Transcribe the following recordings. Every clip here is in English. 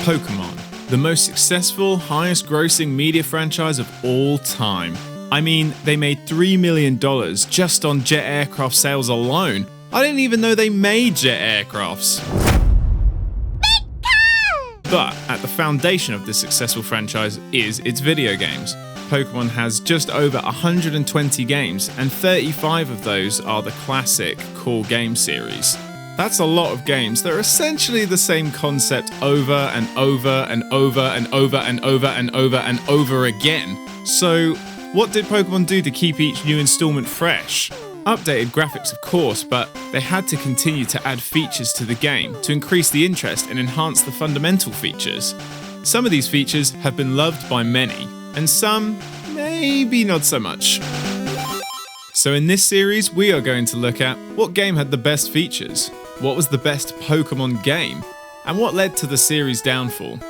Pokemon, the most successful, highest-grossing media franchise of all time. I mean, they made $3 million just on jet aircraft sales alone. I didn't even know they made jet aircrafts. But at the foundation of this successful franchise is its video games. Pokemon has just over 120 games, and 35 of those are the classic core game series. That's a lot of games that are essentially the same concept over and over and over and over and over and over and over again. So, what did Pokemon do to keep each new installment fresh? Updated graphics, of course, but they had to continue to add features to the game to increase the interest and enhance the fundamental features. Some of these features have been loved by many, and some maybe not so much. So in this series, we are going to look at what game had the best features, what was the best Pokemon game, and what led to the series' downfall.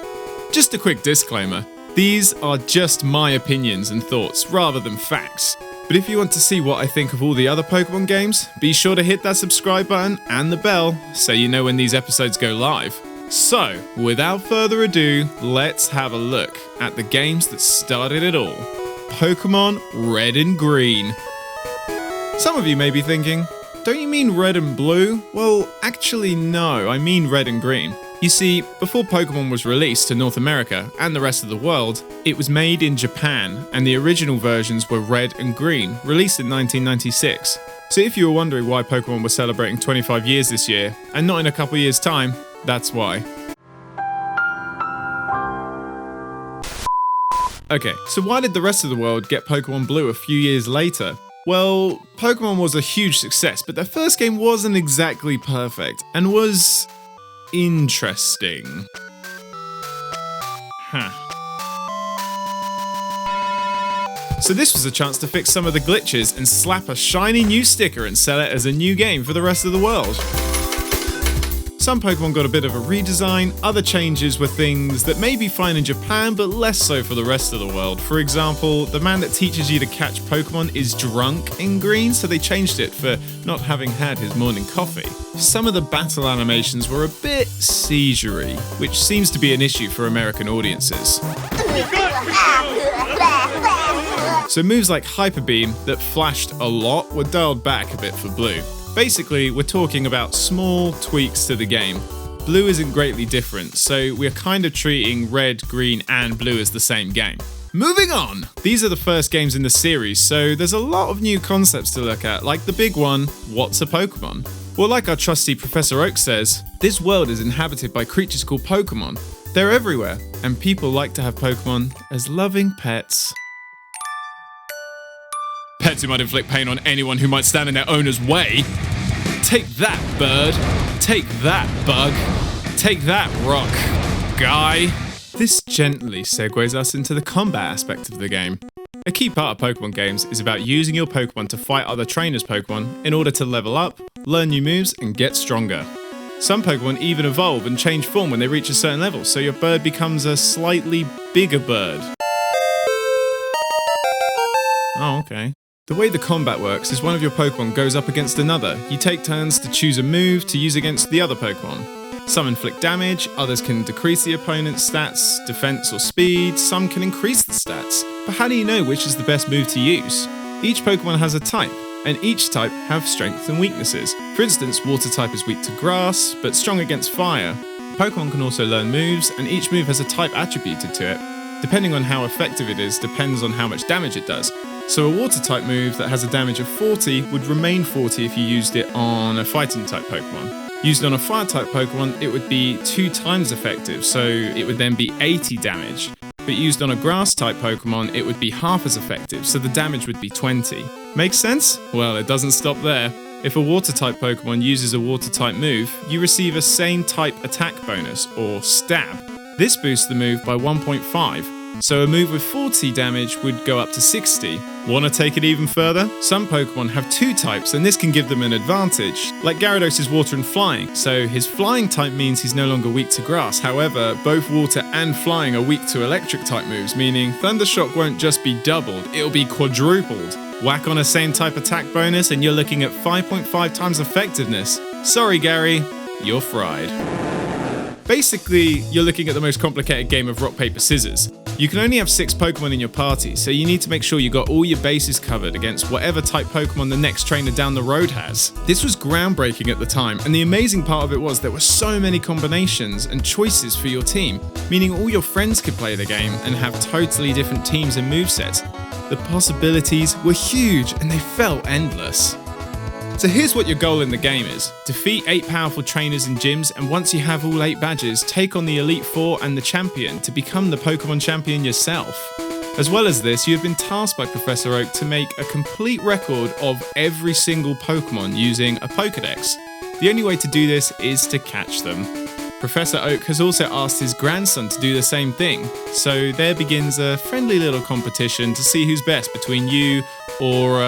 Just a quick disclaimer, these are just my opinions and thoughts rather than facts. But if you want to see what I think of all the other Pokemon games, be sure to hit that subscribe button and the bell so you know when these episodes go live. So, without further ado, let's have a look at the games that started it all. Pokemon Red and Green. Some of you may be thinking, don't you mean red and blue? Well, actually no, I mean red and green. You see, before Pokemon was released to North America and the rest of the world, it was made in Japan, and the original versions were red and green, released in 1996. So if you were wondering why Pokemon was celebrating 25 years this year, and not in a couple years' time, that's why. Okay, so why did the rest of the world get Pokemon Blue a few years later? Well, Pokemon was a huge success, but their first game wasn't exactly perfect, and was interesting. So this was a chance to fix some of the glitches and slap a shiny new sticker and sell it as a new game for the rest of the world. Some Pokemon got a bit of a redesign, other changes were things that may be fine in Japan but less so for the rest of the world. For example, the man that teaches you to catch Pokemon is drunk in Green, so they changed it for not having had his morning coffee. Some of the battle animations were a bit seizury, which seems to be an issue for American audiences. So moves like Hyper Beam that flashed a lot were dialed back a bit for Blue. Basically, we're talking about small tweaks to the game. Blue isn't greatly different, so we're kind of treating Red, Green, and Blue as the same game. Moving on! These are the first games in the series, so there's a lot of new concepts to look at, like the big one, what's a Pokemon? Well, like our trusty Professor Oak says, this world is inhabited by creatures called Pokemon. They're everywhere, and people like to have Pokemon as loving pets. Pets who might inflict pain on anyone who might stand in their owner's way. Take that, bird. Take that, bug. Take that, rock, guy. This gently segues us into the combat aspect of the game. A key part of Pokemon games is about using your Pokemon to fight other trainers' Pokemon in order to level up, learn new moves, and get stronger. Some Pokemon even evolve and change form when they reach a certain level, so your bird becomes a slightly bigger bird. Oh, okay. The way the combat works is one of your Pokemon goes up against another. You take turns to choose a move to use against the other Pokemon. Some inflict damage, others can decrease the opponent's stats, defense or speed, some can increase the stats. But how do you know which is the best move to use? Each Pokemon has a type, and each type have strengths and weaknesses. For instance, Water type is weak to Grass, but strong against Fire. Pokemon can also learn moves, and each move has a type attributed to it. Depending on how effective it is depends on how much damage it does. So a Water type move that has a damage of 40 would remain 40 if you used it on a Fighting type Pokemon. Used on a Fire type Pokemon, it would be 2 times effective, so it would then be 80 damage. But used on a Grass type Pokemon, it would be half as effective, so the damage would be 20. Makes sense? Well, it doesn't stop there. If a Water type Pokemon uses a Water type move, you receive a same type attack bonus, or stab. This boosts the move by 1.5. So a move with 40 damage would go up to 60. Wanna take it even further? Some Pokemon have 2 types and this can give them an advantage. Like Gyarados is Water and Flying, so his Flying type means he's no longer weak to Grass. However, both Water and Flying are weak to Electric type moves, meaning Thundershock won't just be doubled, it'll be quadrupled. Whack on a same type attack bonus and you're looking at 5.5 times effectiveness. Sorry Gary, you're fried. Basically, you're looking at the most complicated game of rock, paper, scissors. You can only have 6 Pokemon in your party, so you need to make sure you got all your bases covered against whatever type Pokemon the next trainer down the road has. This was groundbreaking at the time, and the amazing part of it was there were so many combinations and choices for your team, meaning all your friends could play the game and have totally different teams and movesets. The possibilities were huge, and they felt endless. So here's what your goal in the game is. Defeat 8 powerful trainers and gyms, and once you have all 8 badges, take on the Elite Four and the champion to become the Pokemon champion yourself. As well as this, you have been tasked by Professor Oak to make a complete record of every single Pokemon using a Pokedex. The only way to do this is to catch them. Professor Oak has also asked his grandson to do the same thing, so there begins a friendly little competition to see who's best between you or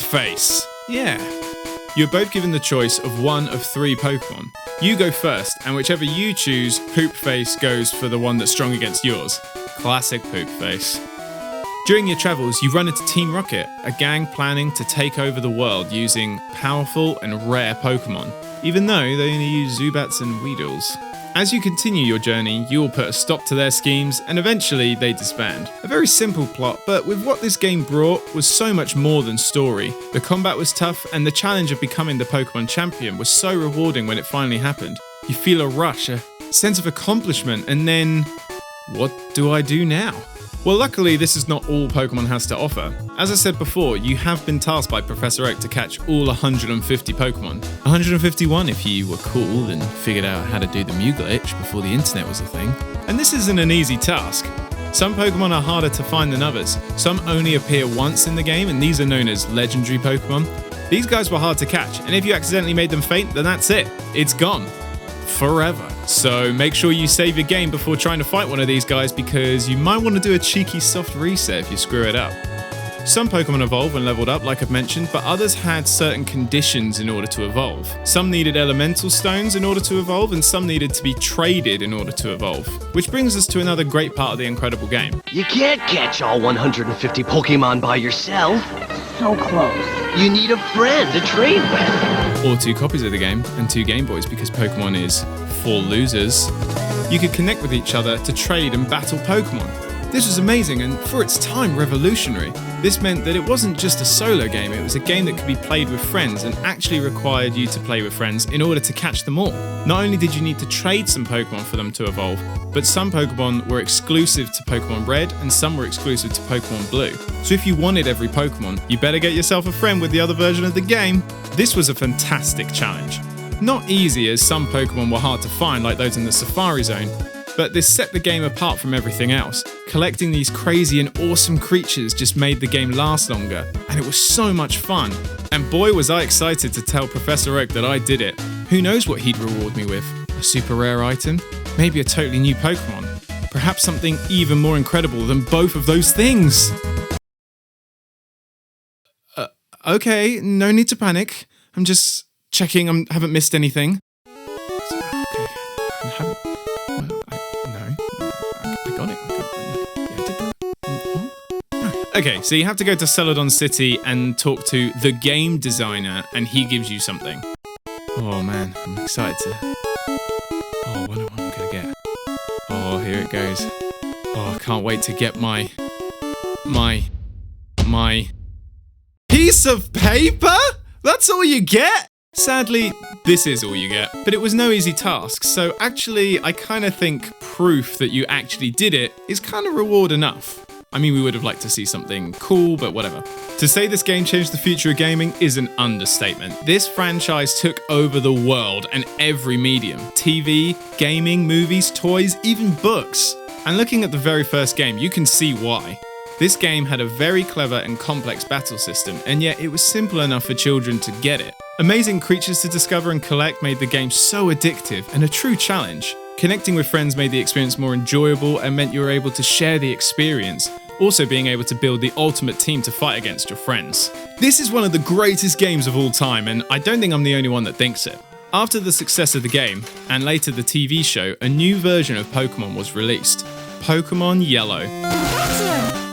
Face. Yeah. You're both given the choice of one of 3 Pokemon. You go first, and whichever you choose, Poop Face goes for the one that's strong against yours. Classic Poop Face. During your travels, you run into Team Rocket, a gang planning to take over the world using powerful and rare Pokemon, even though they only use Zubats and Weedles. As you continue your journey, you will put a stop to their schemes, and eventually they disband. A very simple plot, but with what this game brought was so much more than story. The combat was tough, and the challenge of becoming the Pokemon champion was so rewarding when it finally happened. You feel a rush, a sense of accomplishment, and then, what do I do now? Well, luckily, this is not all Pokemon has to offer. As I said before, you have been tasked by Professor Oak to catch all 150 Pokemon. 151 if you were cool and figured out how to do the Mew glitch before the internet was a thing. And this isn't an easy task. Some Pokemon are harder to find than others. Some only appear once in the game, and these are known as legendary Pokemon. These guys were hard to catch, and if you accidentally made them faint, then that's it. It's gone. Forever. So make sure you save your game before trying to fight one of these guys, because you might want to do a cheeky soft reset if you screw it up. Some Pokemon evolved when leveled up, like I've mentioned, but others had certain conditions in order to evolve. Some needed elemental stones in order to evolve, and some needed to be traded in order to evolve. Which brings us to another great part of the incredible game. You can't catch all 150 Pokemon by yourself. So close. You need a friend to trade with. Or 2 copies of the game and 2 Game Boys, because Pokemon is for losers. You could connect with each other to trade and battle Pokemon. This was amazing and, for its time, revolutionary. This meant that it wasn't just a solo game, it was a game that could be played with friends and actually required you to play with friends in order to catch them all. Not only did you need to trade some Pokemon for them to evolve, but some Pokemon were exclusive to Pokemon Red and some were exclusive to Pokemon Blue. So if you wanted every Pokemon, you better get yourself a friend with the other version of the game. This was a fantastic challenge. Not easy, as some Pokemon were hard to find, like those in the Safari Zone, but this set the game apart from everything else. Collecting these crazy and awesome creatures just made the game last longer, and it was so much fun. And boy was I excited to tell Professor Oak that I did it. Who knows what he'd reward me with? A super rare item? Maybe a totally new Pokemon? Perhaps something even more incredible than both of those things? Okay, no need to panic. I'm just checking I haven't missed anything. Okay, so you have to go to Celadon City and talk to the game designer, and he gives you something. Oh man, I'm excited to... Oh, I wonder what I'm gonna get. Oh, here it goes. Oh, I can't wait to get my piece of paper? That's all you get? Sadly, this is all you get, but it was no easy task, so actually I kind of think proof that you actually did it is kind of reward enough. I mean, we would have liked to see something cool, but whatever. To say this game changed the future of gaming is an understatement. This franchise took over the world and every medium. TV, gaming, movies, toys, even books. And looking at the very first game, you can see why. This game had a very clever and complex battle system, and yet it was simple enough for children to get it. Amazing creatures to discover and collect made the game so addictive and a true challenge. Connecting with friends made the experience more enjoyable and meant you were able to share the experience, also being able to build the ultimate team to fight against your friends. This is one of the greatest games of all time, and I don't think I'm the only one that thinks it. After the success of the game, and later the TV show, a new version of Pokemon was released. Pokemon Yellow.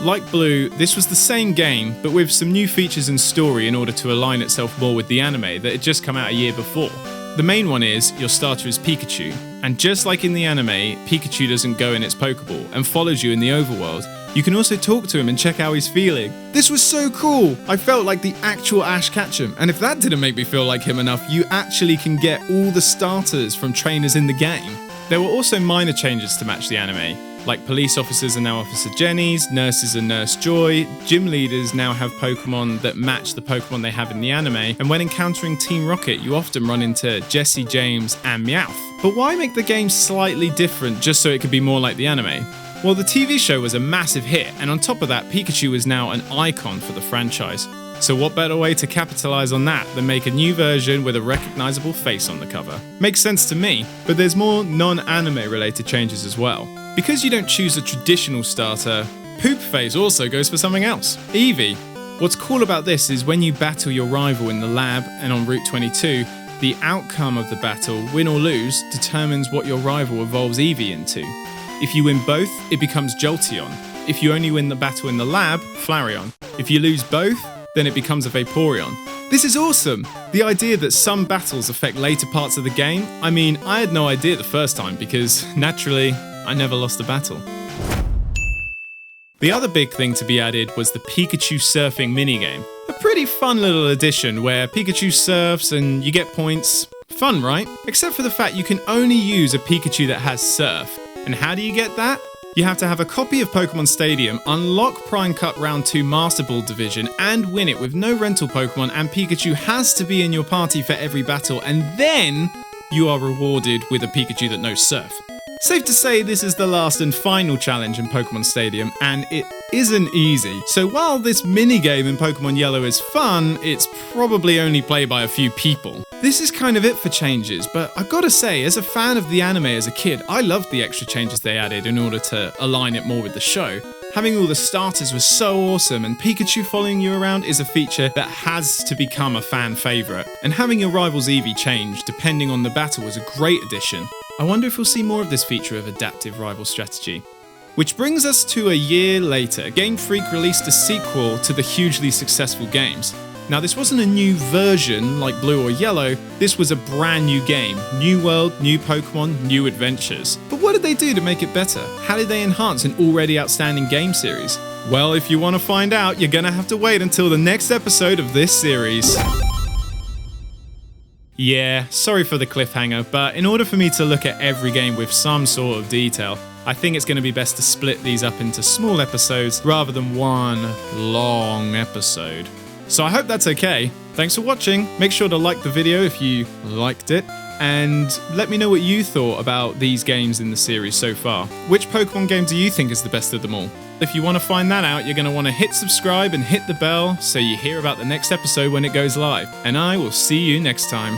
Like Blue, this was the same game, but with some new features and story in order to align itself more with the anime that had just come out a year before. The main one is, your starter is Pikachu, and just like in the anime, Pikachu doesn't go in its Pokeball and follows you in the overworld. You can also talk to him and check how he's feeling. This was so cool! I felt like the actual Ash Ketchum, and if that didn't make me feel like him enough, you actually can get all the starters from trainers in the game. There were also minor changes to match the anime, like police officers are now Officer Jenny's, nurses are Nurse Joy, gym leaders now have Pokemon that match the Pokemon they have in the anime, and when encountering Team Rocket you often run into Jessie, James and Meowth. But why make the game slightly different just so it could be more like the anime? Well, the TV show was a massive hit, and on top of that, Pikachu is now an icon for the franchise. So what better way to capitalize on that than make a new version with a recognizable face on the cover? Makes sense to me, but there's more non-anime related changes as well. Because you don't choose a traditional starter, Poop Face also goes for something else, Eevee. What's cool about this is when you battle your rival in the lab and on Route 22, the outcome of the battle, win or lose, determines what your rival evolves Eevee into. If you win both, it becomes Jolteon. If you only win the battle in the lab, Flareon. If you lose both, then it becomes a Vaporeon. This is awesome! The idea that some battles affect later parts of the game, I mean, I had no idea the first time because, naturally, I never lost a battle. The other big thing to be added was the Pikachu surfing minigame. A pretty fun little addition where Pikachu surfs and you get points. Fun, right? Except for the fact you can only use a Pikachu that has surf. And how do you get that? You have to have a copy of Pokemon Stadium, unlock Prime Cup Round 2 Master Ball Division, and win it with no rental Pokemon, and Pikachu has to be in your party for every battle, and then you are rewarded with a Pikachu that knows Surf. Safe to say this is the last and final challenge in Pokemon Stadium, and it isn't easy. So while this minigame in Pokemon Yellow is fun, it's probably only played by a few people. This is kind of it for changes, but I've got to say, as a fan of the anime as a kid, I loved the extra changes they added in order to align it more with the show. Having all the starters was so awesome, and Pikachu following you around is a feature that has to become a fan favourite. And having your rival's Eevee change depending on the battle was a great addition. I wonder if we'll see more of this feature of adaptive rival strategy. Which brings us to a year later. Game Freak released a sequel to the hugely successful games. Now this wasn't a new version like Blue or Yellow, this was a brand new game. New world, new Pokemon, new adventures. But what did they do to make it better? How did they enhance an already outstanding game series? Well, if you want to find out, you're gonna have to wait until the next episode of this series. Yeah, sorry for the cliffhanger, but in order for me to look at every game with some sort of detail, I think it's going to be best to split these up into small episodes rather than one long episode. So I hope that's okay. Thanks for watching. Make sure to like the video if you liked it, and let me know what you thought about these games in the series so far. Which Pokemon game do you think is the best of them all? If you want to find that out, you're going to want to hit subscribe and hit the bell so you hear about the next episode when it goes live. And I will see you next time.